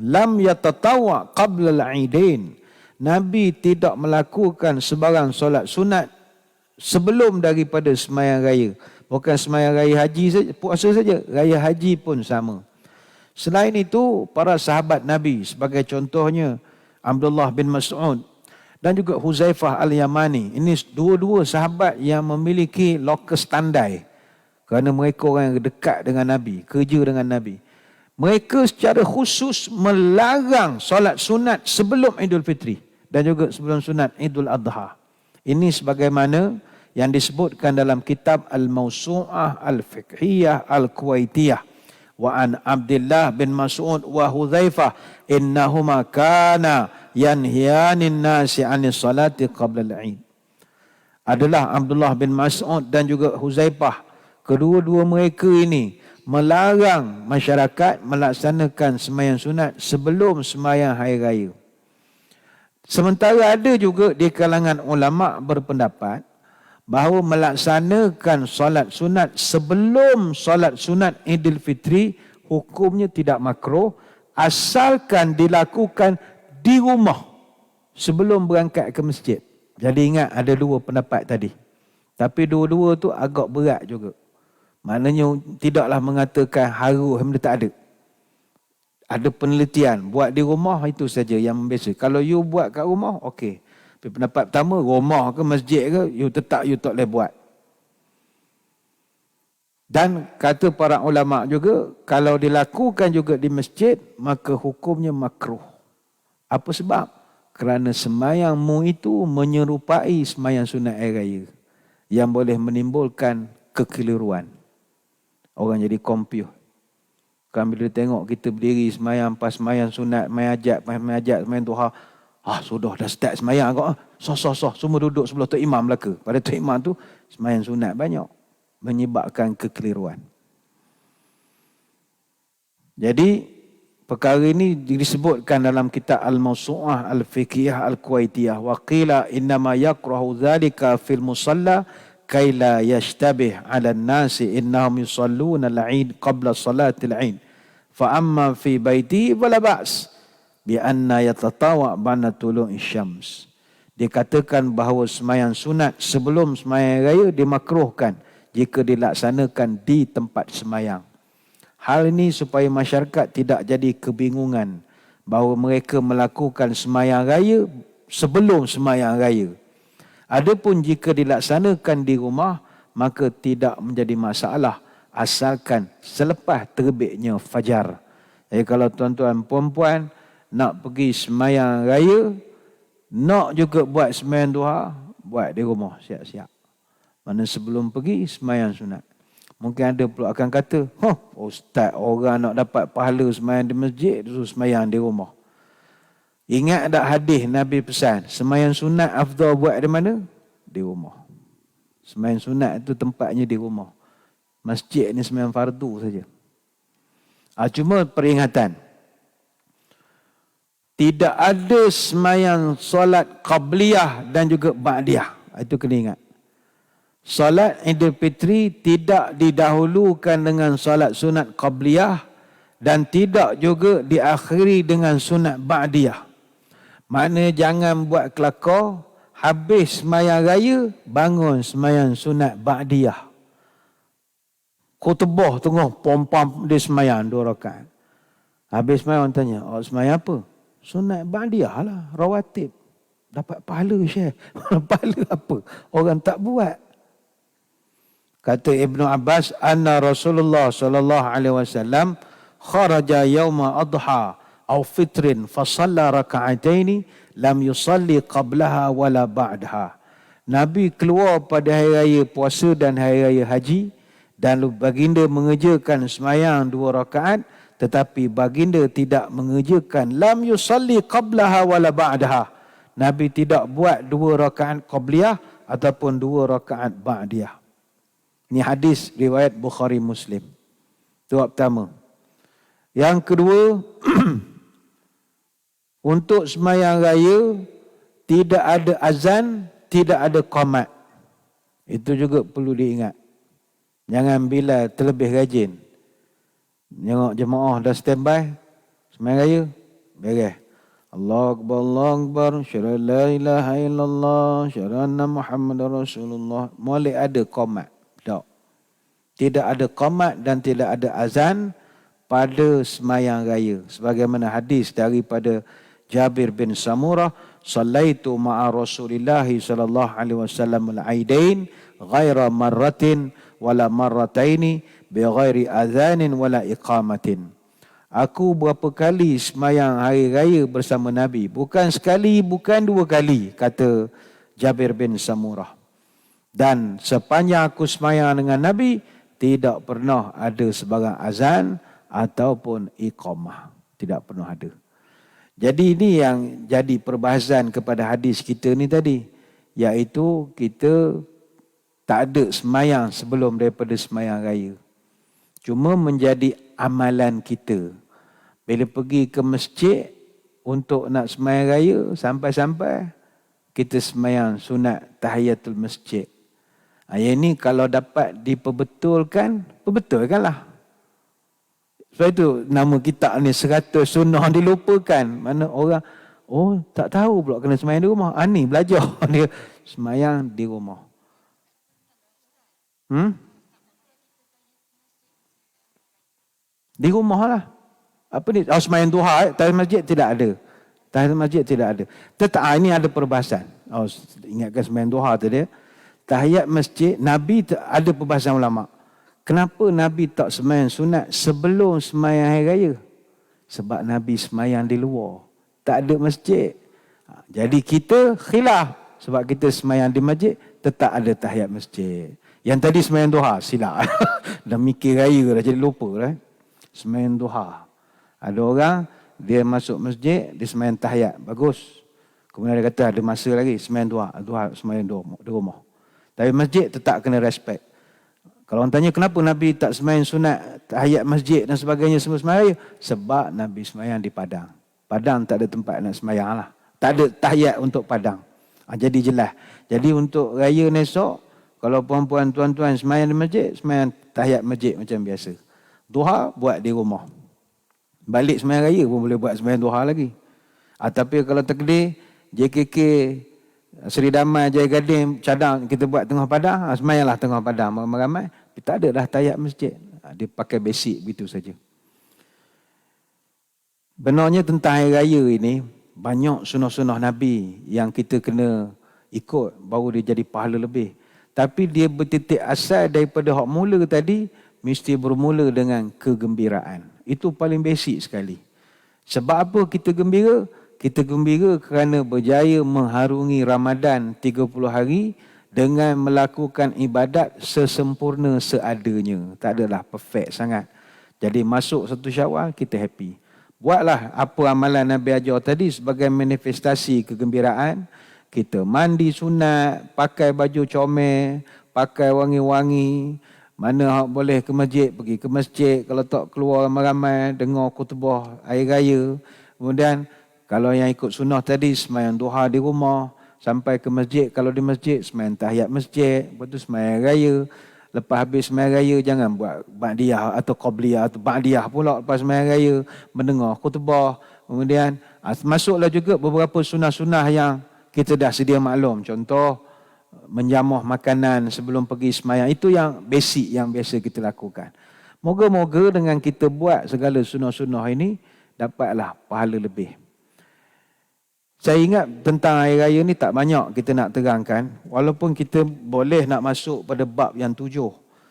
lam yatatawa qabla al-aidain. Nabi tidak melakukan sebarang solat sunat sebelum daripada semayang raya. Bukan semayang raya haji saja, puasa saja, raya haji pun sama. Selain itu, para sahabat Nabi, sebagai contohnya Abdullah bin Mas'ud dan juga Huzaifah al-Yamani. Ini dua-dua sahabat yang memiliki lokus tandai. Kerana mereka orang yang dekat dengan Nabi, kerja dengan Nabi. Mereka secara khusus melarang solat sunat sebelum Idul Fitri dan juga sebelum sunat Idul Adha. Ini sebagaimana yang disebutkan dalam kitab Al-Mawsu'ah Al-Fiqhiyah Al-Kuwaitiyah. Wa an Abdullah bin Mas'ud wa Hudzaifah innahuma kana yanhiyanin nasi 'anis salati qabla al-'id. Adalah Abdullah bin Mas'ud dan juga Hudzaifah. Kedua-dua mereka ini melarang masyarakat melaksanakan sembahyang sunat sebelum sembahyang hari raya. Sementara ada juga di kalangan ulama berpendapat bahawa melaksanakan solat sunat sebelum solat sunat Idul Fitri hukumnya tidak makruh asalkan dilakukan di rumah sebelum berangkat ke masjid. Jadi ingat ada dua pendapat tadi. Tapi dua-dua tu agak berat juga. Maknanya tidaklah mengatakan harus benda tak ada. Ada penelitian. Buat di rumah itu saja yang biasa. Kalau you buat kat rumah, okey. Tapi pendapat pertama, rumah ke masjid ke, you tetap you tak boleh buat. Dan kata para ulama juga, kalau dilakukan juga di masjid, maka hukumnya makruh. Apa sebab? Kerana sembahyangmu itu menyerupai sembahyang sunat hari raya yang boleh menimbulkan kekeliruan. orang jadi confused. Kan bila tengok kita berdiri semayang, pas semayang sunat, semayang hajat, semayang duha, sudah dah start semayang kau. Soh, semua duduk sebelah Tok Imam belaka. Pada Tok Imam tu, semayang sunat banyak. Menyebabkan kekeliruan. Jadi, perkara ini disebutkan dalam kitab Al-Mawsu'ah Al-Fiqhiyah Al-Kuwaitiyah. Wa qila innama yakrahu dhalika fil musalla kaila yashtabih ala nasi innahum yusalluna al-'id qabla salatil 'id. Fa amma fi baiti wala ba's bi anna yatatawa ba'da tulu'i syams. Dikatakan bahawa sembahyang sunat sebelum sembahyang raya dimakruhkan jika dilaksanakan di tempat sembahyang. Hal ini supaya masyarakat tidak jadi kebingungan bahawa mereka melakukan sembahyang raya sebelum sembahyang raya. Adapun jika dilaksanakan di rumah, maka tidak menjadi masalah asalkan selepas terbitnya fajar. Jadi kalau tuan-tuan puan-puan nak pergi sembahyang raya, nak juga buat sembahyang duha, buat di rumah siap-siap. Mana sebelum pergi sembahyang sunat. Mungkin ada pula akan kata, ustaz, orang nak dapat pahala sembahyang di masjid, suruh sembahyang di rumah. Ingat tak hadis Nabi pesan, sembahyang sunat afdal buat di mana? Di rumah. Sembahyang sunat itu tempatnya di rumah. Masjid ni sembahyang fardu saja. Cuma peringatan. Tidak ada sembahyang solat qabliyah dan juga ba'diyah. Itu kena ingat. Solat Idul Fitri tidak didahulukan dengan solat sunat qabliyah dan tidak juga diakhiri dengan sunat ba'diyah. Maknanya jangan buat kelakar, habis sembahyang raya, bangun sembahyang sunat ba'diyah. Khutbah tengah, pom-pom dia sembahyang 2 rakaat. Habis sembahyang orang tanya, sembahyang apa? Sunat ba'diyah lah, rawatib. Dapat pahala Syekh. Pahala apa? Orang tak buat. Kata Ibnu Abbas, anna Rasulullah sallallahu alaihi wasallam kharaja yauma adha aw fitrin fa shalla raka'ataini lam yusalli qablaha wala ba'daha. Nabi keluar pada hari raya puasa dan hari raya haji dan baginda mengerjakan sembahyang 2 rakaat tetapi baginda tidak mengerjakan lam yusalli qablaha wala ba'daha. Nabi tidak buat 2 rakaat qabliyah ataupun 2 rakaat ba'diyah. Ini hadis riwayat Bukhari Muslim. Itu pertama. Yang kedua, untuk sembahyang raya tidak ada azan, tidak ada qamat. Itu juga perlu diingat. Jangan bila terlebih rajin. Tengok jemaah dah standby, sembahyang raya, beres. Allahu Akbar, Allahu Akbar, syara la ilaha illallah, syara anna Muhammadar Rasulullah. Mulai ada qamat. Tak. Tidak ada qamat dan tidak ada azan pada sembahyang raya. Sebagaimana hadis daripada Jabir bin Samurah, "Shallaitu ma'a Rasulillah sallallahu alaihi wasallam al-aidain ghaira marratin wala marrataini bi ghairi adzanin wala iqamatin." Aku berapa kali sembahyang hari raya bersama Nabi, bukan sekali, bukan 2 kali, kata Jabir bin Samurah. Dan sepanjang aku sembahyang dengan Nabi, tidak pernah ada sebarang azan ataupun iqamah. Tidak pernah ada. Jadi ini yang jadi perbahasan kepada hadis kita ni tadi. Iaitu kita tak ada sembahyang sebelum daripada sembahyang raya. Cuma menjadi amalan kita. Bila pergi ke masjid untuk nak sembahyang raya, sampai-sampai kita sembahyang sunat tahiyatul masjid. Yang ini kalau dapat diperbetulkan, perbetulkanlah. Sebab itu nama kitab ni 100 sunnah dilupakan. Mana orang, tak tahu pula kena sembahyang di rumah. Ni belajar dia sembahyang di rumah. Di rumah lah. Apa ni? Sembahyang duha, tahiyat masjid tidak ada. Tahiyat masjid tidak ada. Ini ada perbahasan. Ingatkan sembahyang duha tadi. Tahiyat masjid, Nabi ada perbahasan ulama'. Kenapa Nabi tak sembahyang sunat sebelum sembahyang hari raya? Sebab Nabi sembahyang di luar. Tak ada masjid. Jadi kita khilaf. Sebab kita sembahyang di masjid, tetap ada tahiyat masjid. Yang tadi sembahyang duha, silap. Dah mikir raya dah jadi lupa dah. Sembahyang duha. Ada orang, dia masuk masjid, dia sembahyang tahiyat. Bagus. Kemudian dia kata ada masa lagi, sembahyang duha. Duha sembahyang di rumah. Tapi masjid tetap kena respect. Kalau orang tanya kenapa Nabi tak sembahyang sunat, tahiyat masjid dan sebagainya semua sembahyang, sebab Nabi sembahyang di padang. Padang tak ada tempat nak sembahyang lah. Tak ada tahiyat untuk padang. Jadi jelas. Jadi untuk raya esok, kalau puan-puan, tuan-tuan sembahyang di masjid, sembahyang tahiyat masjid macam biasa. Duha buat di rumah. Balik sembahyang raya pun boleh buat sembahyang duha lagi. Tapi kalau takdir, JKK, Seri Damai, Jaya Gading, cadang kita buat tengah padang, sembahyanglah tengah padang ramai-ramai. Tak ada dah tahiyat masjid. Dia pakai basic begitu saja. Benarnya tentang hari raya ini, banyak sunnah-sunnah Nabi yang kita kena ikut, baru dia jadi pahala lebih. Tapi dia bertitik asal daripada hak mula tadi, mesti bermula dengan kegembiraan. Itu paling basic sekali. Sebab apa kita gembira? Kita gembira kerana berjaya mengharungi Ramadan 30 hari dengan melakukan ibadat sesempurna seadanya. Tak adalah perfect sangat. Jadi masuk 1 Syawal, kita happy. Buatlah apa amalan Nabi ajar tadi sebagai manifestasi kegembiraan. Kita mandi sunat, pakai baju comel, pakai wangi-wangi. Mana boleh ke masjid, pergi ke masjid. Kalau tak keluar ramai-ramai, dengar khutbah air raya. Kemudian kalau yang ikut sunnah tadi, sembahyang duha di rumah. Sampai ke masjid, kalau di masjid, sembahyang tahiyat masjid. Lepas tu sembahyang raya. Lepas habis sembahyang raya, jangan buat ba'diyah atau qabliyah atau ba'diyah pula lepas sembahyang raya. Mendengar khutbah. Kemudian masuklah juga beberapa sunnah-sunnah yang kita dah sedia maklum. Contoh, menjamuh makanan sebelum pergi sembahyang. Itu yang basic yang biasa kita lakukan. Moga-moga dengan kita buat segala sunnah-sunnah ini, dapatlah pahala lebih. Saya ingat tentang hari raya ni tak banyak kita nak terangkan. Walaupun kita boleh nak masuk pada bab yang 7.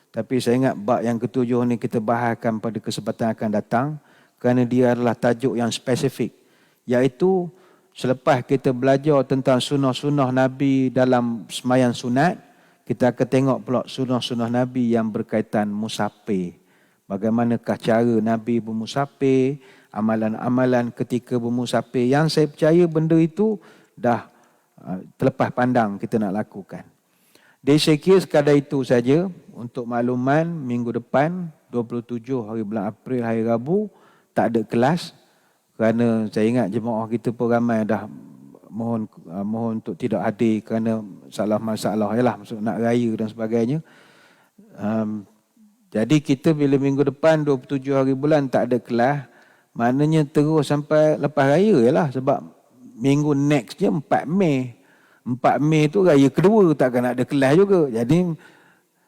Tapi saya ingat bab yang ke-7 ni kita bahaskan pada kesempatan akan datang. Kerana dia adalah tajuk yang spesifik. Iaitu selepas kita belajar tentang sunnah-sunnah Nabi dalam sembahyang sunat, kita akan tengok pula sunnah-sunnah Nabi yang berkaitan musafir. Bagaimanakah cara Nabi bermusafir, amalan-amalan ketika bermusafir. Yang saya percaya benda itu dah terlepas pandang kita nak lakukan. Jadi saya kira sekadar itu saja untuk makluman. Minggu depan 27 hari bulan April, hari Rabu, tak ada kelas. Kerana saya ingat jemaah kita pun ramai dah mohon untuk tidak hadir kerana masalah ialah maksud nak raya dan sebagainya. Jadi kita bila minggu depan 27 hari bulan tak ada kelas, maknanya terus sampai lepas raya ialah, sebab minggu next je 4 Mei. 4 Mei tu raya kedua, takkan ada kelas juga. Jadi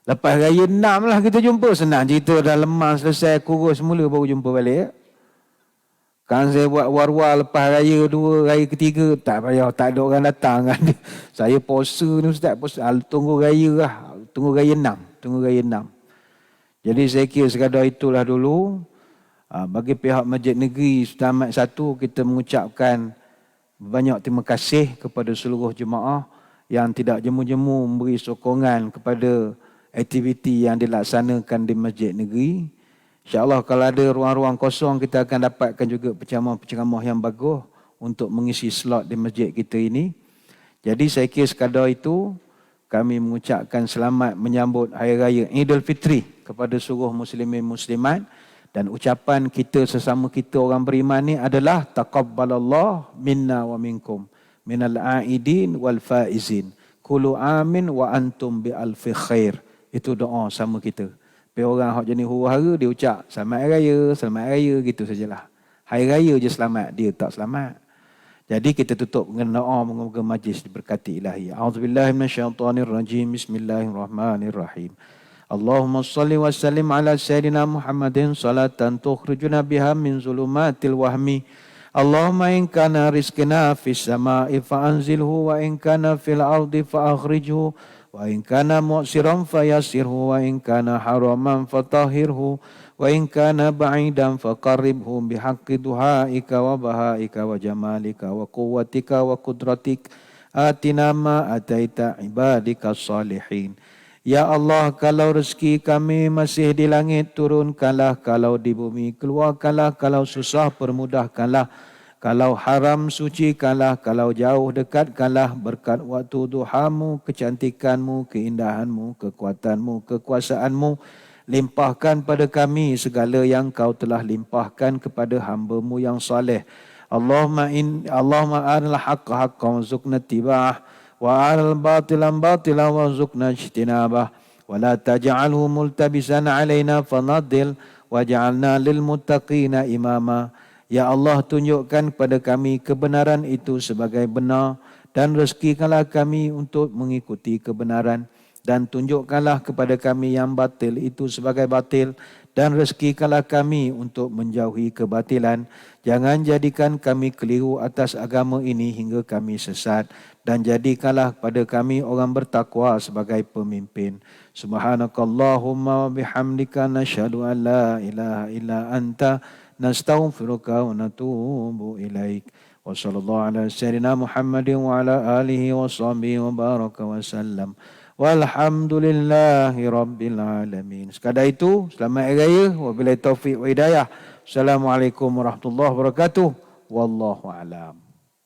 lepas raya 6 lah kita jumpa. Senang cerita dah lemah selesai kurus semula baru jumpa balik ya. Kan saya buat war-war lepas raya 2, raya ketiga, tak payah, tak ada orang datang kan. Saya puasa ni ustaz, tunggu raya lah. Tunggu raya 6. Jadi saya kira sekadar itulah dulu. Bagi pihak Masjid Negeri Setamat 1, kita mengucapkan banyak terima kasih kepada seluruh jemaah yang tidak jemu-jemu memberi sokongan kepada aktiviti yang dilaksanakan di Masjid Negeri. InsyaAllah kalau ada ruang-ruang kosong, kita akan dapatkan juga penceramah-penceramah yang bagus untuk mengisi slot di masjid kita ini. Jadi saya kira sekadar itu, kami mengucapkan selamat menyambut Hari Raya Aidilfitri kepada seluruh muslimin muslimat. Dan ucapan kita sesama kita orang beriman ni adalah taqabbalallah minna wa minkum minal aidin wal faizin kullu amin wa antum bi alfi khair. Itu doa sama kita. Tapi orang hak jenis huru-hara dia ucap selamat raya gitu sajalah. Hari raya je selamat, dia tak selamat. Jadi kita tutup dengan doa, moga-moga majlis diberkati ilahi. A'udzubillahi minasyaitonirrajim. Bismillahirrahmanirrahim. Allahumma salli wa sallim ala sayyidina Muhammadin salatan tukhrijuna biha min zulumatil wahmi. Allahumma in kana rizqina fis sama'i fa anzilhu wa in kana fil ardi fa akhrijhu wa in kana mu'siran fa yassirhu wa in kana haraman fa tahhirhu wa in kana ba'idan fa qarribhu bihaqqi duhaika wa bahaika wa jamalika wa quwwatika wa qudratik atina ma ataita ibadika salihin. Ya Allah, kalau rezeki kami masih di langit, turunkanlah. Kalau di bumi, keluarkanlah. Kalau susah, permudahkanlah. Kalau haram, sucikanlah. Kalau jauh, dekatkanlah. Berkat waktu duhamu, kecantikanmu, keindahanmu, kekuatanmu, kekuasaanmu. Limpahkan pada kami segala yang kau telah limpahkan kepada hamba-Mu yang saleh. Allahumma arinal haqqa haqqan warzuqna ittiba'ah. وأرنا الباطل باطلا وارزقنا اجتنابه ولا تجعله ملتبسا علينا فنضل واجعلنا للمتقين إماما. Ya Allah, tunjukkan kepada kami kebenaran itu sebagai benar dan rezekikanlah kami untuk mengikuti kebenaran, dan tunjukkanlah kepada kami yang batil itu sebagai batil dan rezekikanlah kami untuk menjauhi kebatilan. Jangan jadikan kami keliru atas agama ini hingga kami sesat, dan jadikanlah pada kami orang bertakwa sebagai pemimpin. Subhanakallahumma wa bihamdika nashhadu an la ilaha illa anta nastaghfiruka wa natubu ilaik. Wa sallallahu ala sayyidina Muhammadin wa ala alihi wa sahbihi wa baraka wa sallam. Walhamdulillahi rabbil alamin. Sekadar itu, selamat hari raya. Wabillahi taufiq wa hidayah. Assalamualaikum warahmatullahi wabarakatuh. Wallahu a'lam.